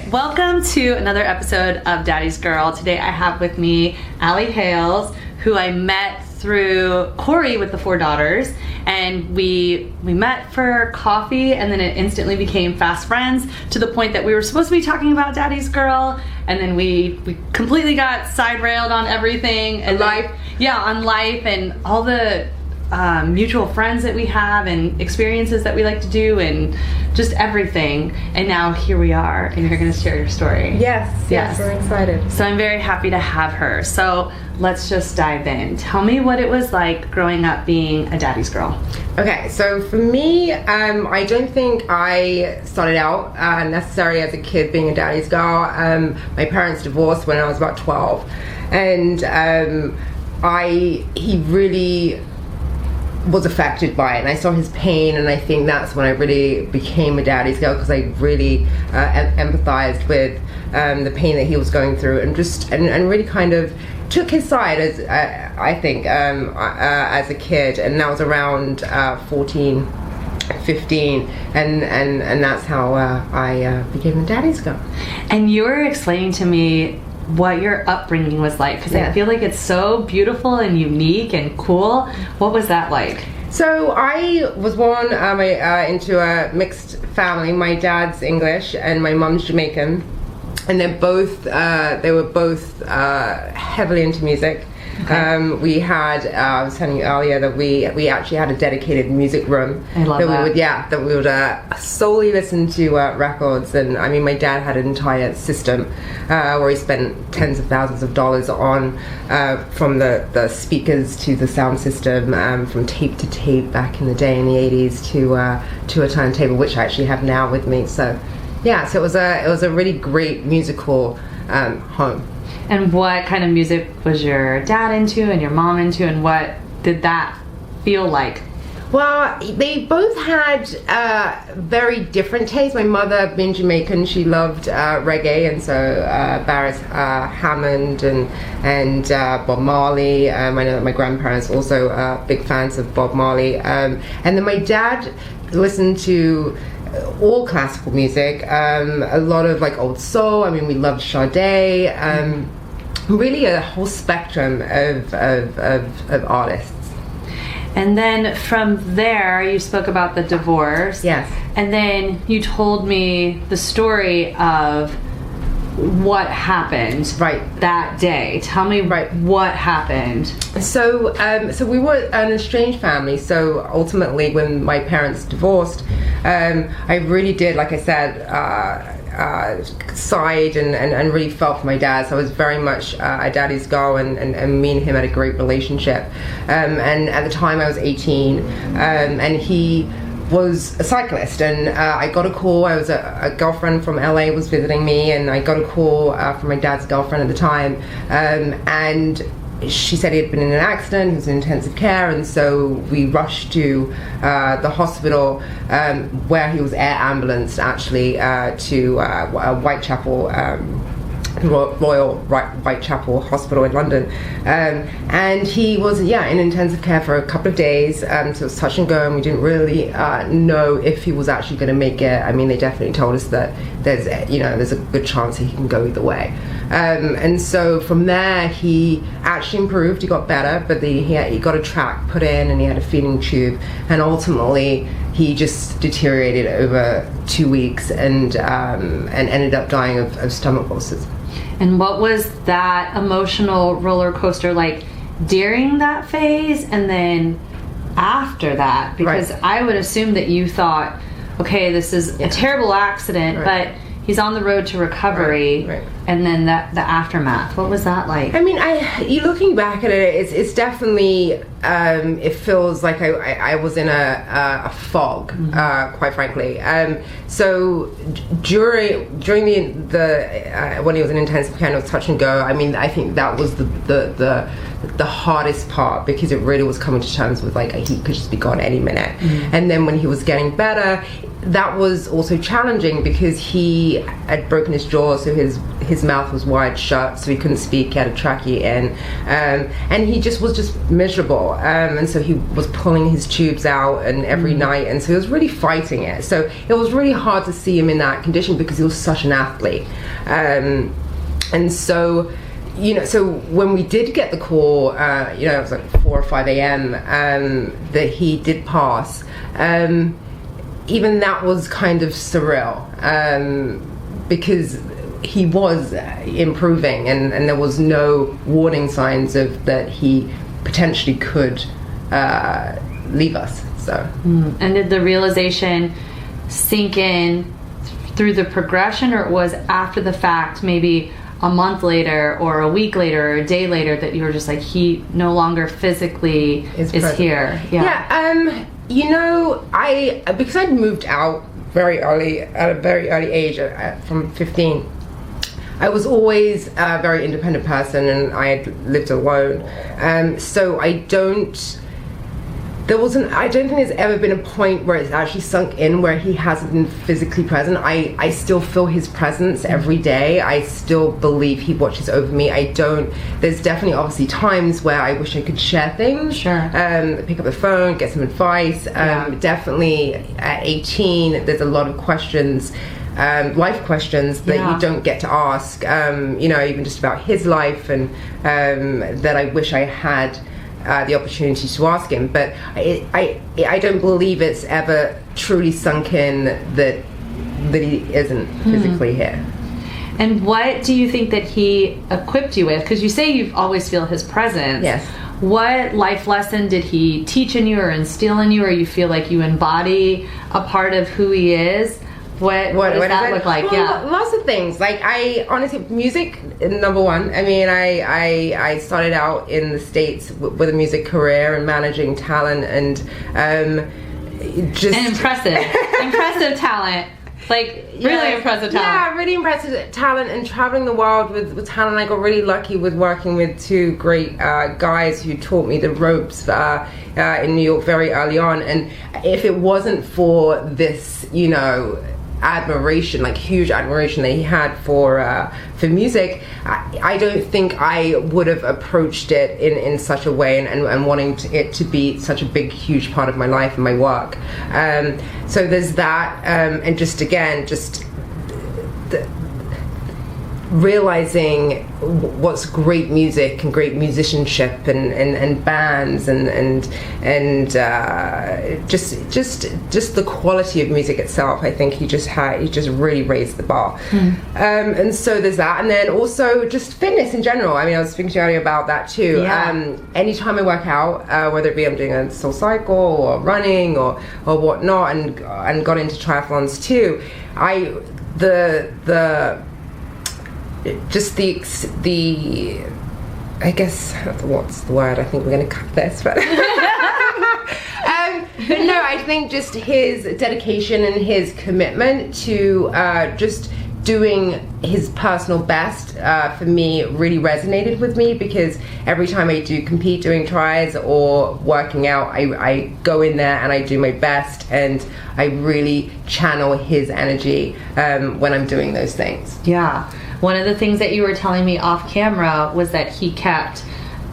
Okay, welcome to another episode of Daddy's Girl. Today I have with me Allison Hales, who I met through Corey with the 4 daughters, and we met for coffee, and then it instantly became fast friends to the point that we were supposed to be talking about Daddy's Girl, and then we completely got side railed on everything and life. On life and all the mutual friends that we have and experiences that we like to do and just everything. And now here we are, and you're going to share your story. Yes, we're excited. So I'm very happy to have her. So let's just dive in. Tell me what it was like growing up being a daddy's girl. Okay, so for me, I don't think I started out necessarily as a kid being a daddy's girl. My parents divorced when I was about 12, and he really was affected by it, and I saw his pain, and I think that's when I really became a daddy's girl, because I really empathized with the pain that he was going through, and really kind of took his side as I think as a kid. And that was around 14, 15, and that's how I became a daddy's girl. And you were explaining to me what your upbringing was like, because I feel like it's so beautiful and unique and cool. What was that like? So I was born into a mixed family. My dad's English and my mum's Jamaican, and they were both heavily into music. Okay. We had I was telling you earlier that we actually had a dedicated music room. I love that. We would solely listen to records. And I mean, my dad had an entire system where he spent tens of thousands of dollars on from the speakers to the sound system, from tape to tape back in the day in the 80s to a turntable, which I actually have now with me. So yeah, so it was a really great musical home. And what kind of music was your dad into and your mom into, and what did that feel like? Well, they both had very different tastes. My mother, being Jamaican, she loved reggae, and so Barris Hammond and Bob Marley. I know that my grandparents also big fans of Bob Marley. And then my dad listened to all classical music, a lot of like old soul. I mean, we loved Sade. Really a whole spectrum of artists. And then from there, you spoke about the divorce. Yes. And then you told me the story of what happened that day. Tell me what happened. So we were an estranged family. So ultimately, when my parents divorced, I really did, like I said, sighed and really felt for my dad. So I was very much a daddy's girl, and me and him had a great relationship. And at the time I was 18, and he was a cyclist, and I got a call. I was a girlfriend from LA was visiting me, and I got a call from my dad's girlfriend at the time, and she said he had been in an accident. He was in intensive care, and so we rushed to the hospital, where he was air ambulanced actually to Whitechapel, Royal Whitechapel Hospital in London, and he was in intensive care for a couple of days. So it was touch and go, and we didn't really know if he was actually going to make it. I mean, they definitely told us that there's a good chance he can go either way. And so from there, he actually improved. He got better, but he got a track put in, and he had a feeding tube, and ultimately he just deteriorated over 2 weeks and ended up dying of stomach ulcers. And what was that emotional roller coaster like during that phase and then after that? Because I would assume that you thought, okay, this is a terrible accident, but he's on the road to recovery, and then the aftermath. What was that like? I mean, you looking back at it, it's definitely it feels like I was in a fog, quite frankly. So during the when he was in intensive care, it was touch and go. I mean, I think that was the hardest part, because it really was coming to terms with like he could just be gone any minute. And then when he was getting better, that was also challenging because he had broken his jaw, so his mouth was wide shut, so he couldn't speak. He had a trachea in, and he was just miserable, and so he was pulling his tubes out and every night, and so he was really fighting it. So it was really hard to see him in that condition because he was such an athlete, and so. So when we did get the call, it was like 4 or 5 a.m. That he did pass. Even that was kind of surreal, because he was improving, and there was no warning signs of that he potentially could leave us. So. And did the realization sink in through the progression, or it was after the fact, maybe a month later or a week later or a day later, that you were just like, he no longer physically is here? Because I'd moved out very early, at a very early age, from 15, I was always a very independent person, and I had lived alone, so I don't think there's ever been a point where it's actually sunk in where he hasn't been physically present. I still feel his presence every day. I still believe he watches over me. There's definitely obviously times where I wish I could share things. Sure. Pick up the phone, get some advice. Definitely at 18, there's a lot of questions, life questions that you don't get to ask, even just about his life, and that I wish I had the opportunity to ask him, but I don't believe it's ever truly sunk in that he isn't physically here. And what do you think that he equipped you with? Because you say you always feel his presence. Yes. What life lesson did he teach in you or instill in you, or you feel like you embody a part of who he is? What does that look like? Well, lots of things. Like, I honestly, music, number one. I mean, I started out in the States with a music career and managing talent, and just and impressive talent. Like, really impressive talent. Yeah, really impressive talent, and traveling the world with talent. I got really lucky with working with two great guys who taught me the ropes in New York very early on. And if it wasn't for this, admiration, like huge admiration that he had for music, I don't think I would have approached it in such a way, and wanting it to be such a big, huge part of my life and my work. So there's that, and just realizing what's great music and great musicianship and bands and just the quality of music itself. I think he just really raised the bar. And so there's that, and then also just fitness in general. I mean, I was speaking to you earlier about that too. Anytime I work out, whether it be I'm doing a soul cycle or running or whatnot, and got into triathlons too, I guess, what's the word? I think we're going to cut this, but but no, I think just his dedication and his commitment to just doing his personal best for me really resonated with me, because every time I do compete doing tries or working out, I go in there and I do my best, and I really channel his energy when I'm doing those things. Yeah. One of the things that you were telling me off camera was that he kept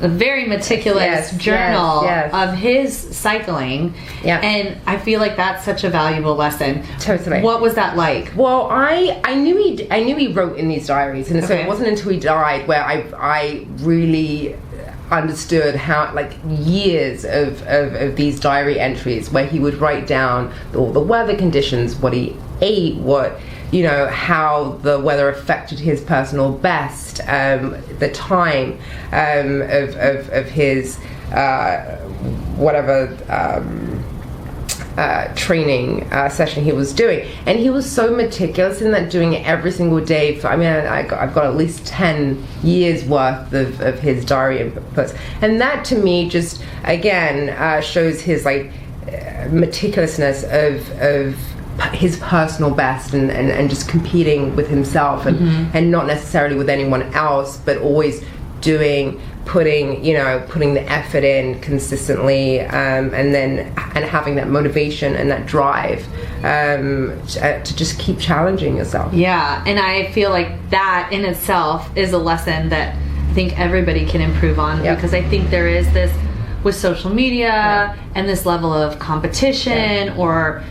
a very meticulous journal of his cycling. Yeah. And I feel like that's such a valuable lesson. Totally. What was that like? Well, I knew he wrote in these diaries, and so it wasn't until he died where I really understood how, like, years of these diary entries where he would write down all the weather conditions, what he ate, how the weather affected his personal best, the time of his training session he was doing. And he was so meticulous in that, doing it every single day. I've got at least 10 years worth of his diary inputs. And that to me just, again, shows his meticulousness of his personal best, and just competing with himself, and not necessarily with anyone else, but always doing putting the effort in consistently, and having that motivation and that drive to just keep challenging yourself. Yeah, and I feel like that in itself is a lesson that I think everybody can improve on, because I think there is this with social media and this level of competition or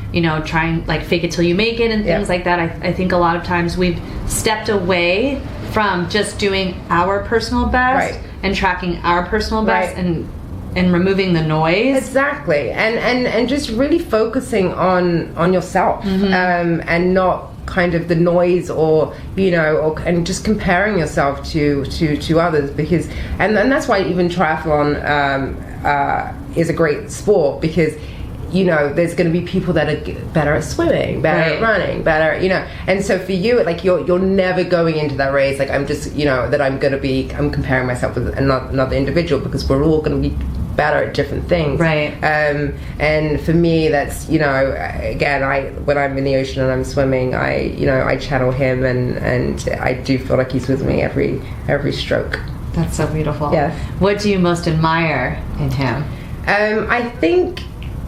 trying like fake it till you make it and things like that. I think a lot of times we've stepped away from just doing our personal best and tracking our personal best and removing the noise. Exactly, and just really focusing on yourself, and not kind of the noise or and just comparing yourself to others, because and that's why even triathlon is a great sport, because there's going to be people that are better at swimming, better at running, better, and so for you, like you're never going into that race like I'm just that I'm comparing myself with another individual, because we're all going to be better at different things, and for me that's again, when I'm in the ocean and I'm swimming, I channel him, and I do feel like he's with me every stroke. That's so beautiful. Yes. What do you most admire in him? I think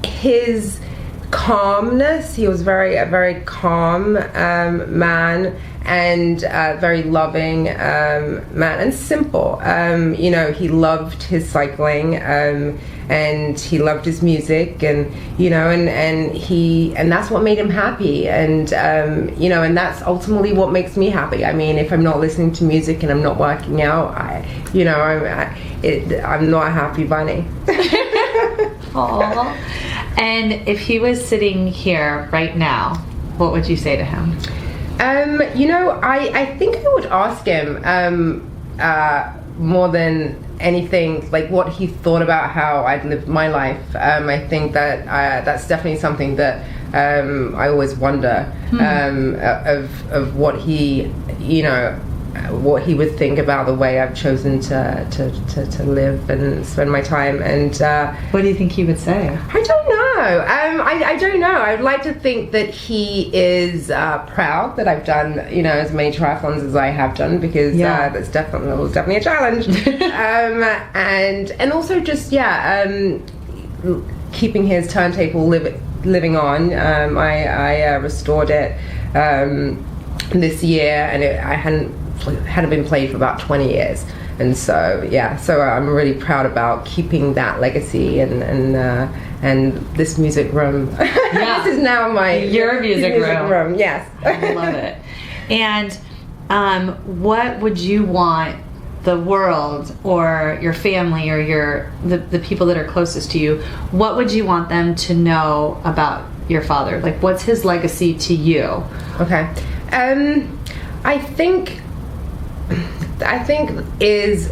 his calmness. He was a very calm man, and very loving man, and simple. He loved his cycling, and he loved his music, and and that's what made him happy, and and that's ultimately what makes me happy. I mean, if I'm not listening to music and I'm not working out, I'm not a happy bunny. Aww. And if he was sitting here right now, what would you say to him? I think I would ask him more than anything, like what he thought about how I'd lived my life. I think that that's definitely something that I always wonder, of what he, what he would think about the way I've chosen to live and spend my time. And what do you think he would say? I don't know. I don't know. I'd like to think that he is proud that I've done, as many triathlons as I have done, because that's definitely a challenge. And also just keeping his turntable living on. I restored it this year, and it hadn't been played for about 20 years, and so I'm really proud about keeping that legacy, and this music room. This is now your music room. Yes. I love it. And what would you want the world or your family or the people that are closest to you, what would you want them to know about your father? Like, what's his legacy to you? Okay. I think is,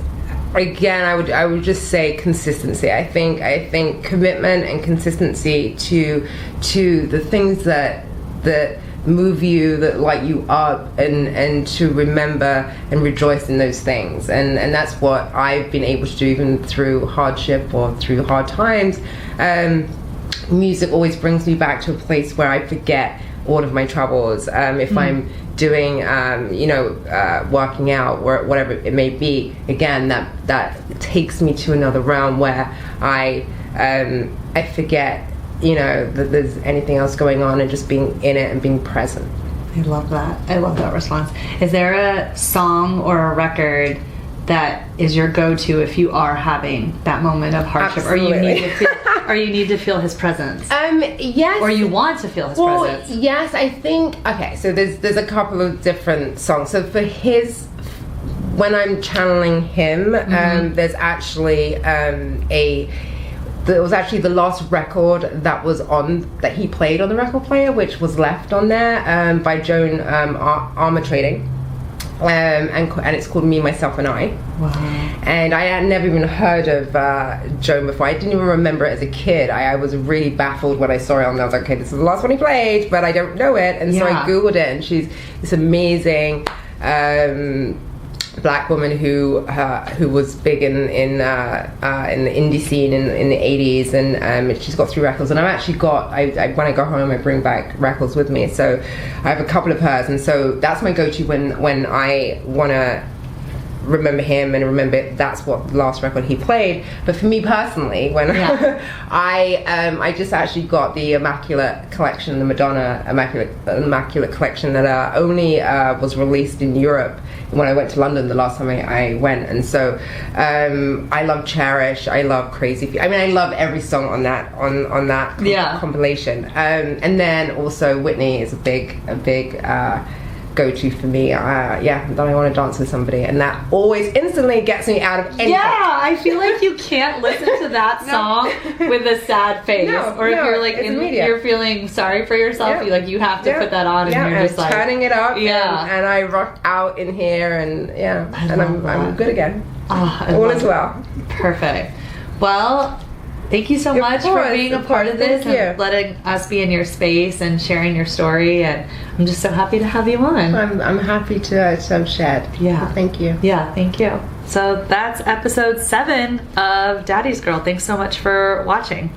again, I would just say consistency. I think commitment and consistency to the things that move you, that light you up, and to remember and rejoice in those things. And that's what I've been able to do, even through hardship or through hard times. Music always brings me back to a place where I forget all of my troubles. If I'm doing, working out, or whatever it may be, again, that takes me to another realm where I forget, that there's anything else going on, and just being in it and being present. I love that. I love that response. Is there a song or a record that is your go-to if you are having that moment of hardship, Absolutely. or you need to feel his presence? Yes. Or you want to feel his presence? Yes, I think. Okay, so there's a couple of different songs. So for his, when I'm channeling him, there's actually It was actually the last record that he played on the record player, which was left on there, by Joan Armatrading. And it's called Me, Myself and I. Wow. And I had never even heard of Joan before. I didn't even remember it as a kid. I was really baffled when I saw it, and I was like, okay, this is the last one he played, but I don't know it. And so I Googled it, and she's this amazing black woman who was big in the indie scene in the 80s, and she's got 3 records, and I've actually got, when I go home, I bring back records with me, so I have a couple of hers, and so that's my go-to when I want to remember him and remember that's what the last record he played. But for me personally, when I just actually got the Immaculate collection, the Madonna Immaculate collection that only was released in Europe when I went to London the last time I went. And so I love Cherish, I love Crazy. I mean, I love every song on that compilation. And then also Whitney is a big go-to for me. That I want to dance with somebody, and that always instantly gets me out of anything. Yeah, I feel like you can't listen to that song with a sad face, or if you're like you're feeling sorry for yourself, you have to put that on, and you're just like turning it up. And I rock out in here, and I'm good again. All is well. Perfect. Well, thank you so much for being a part of this and letting us be in your space and sharing your story. And I'm just so happy to have you on. I'm happy to have shared. Yeah. Thank you. Yeah, thank you. So that's episode 7 of Daddy's Girl. Thanks so much for watching.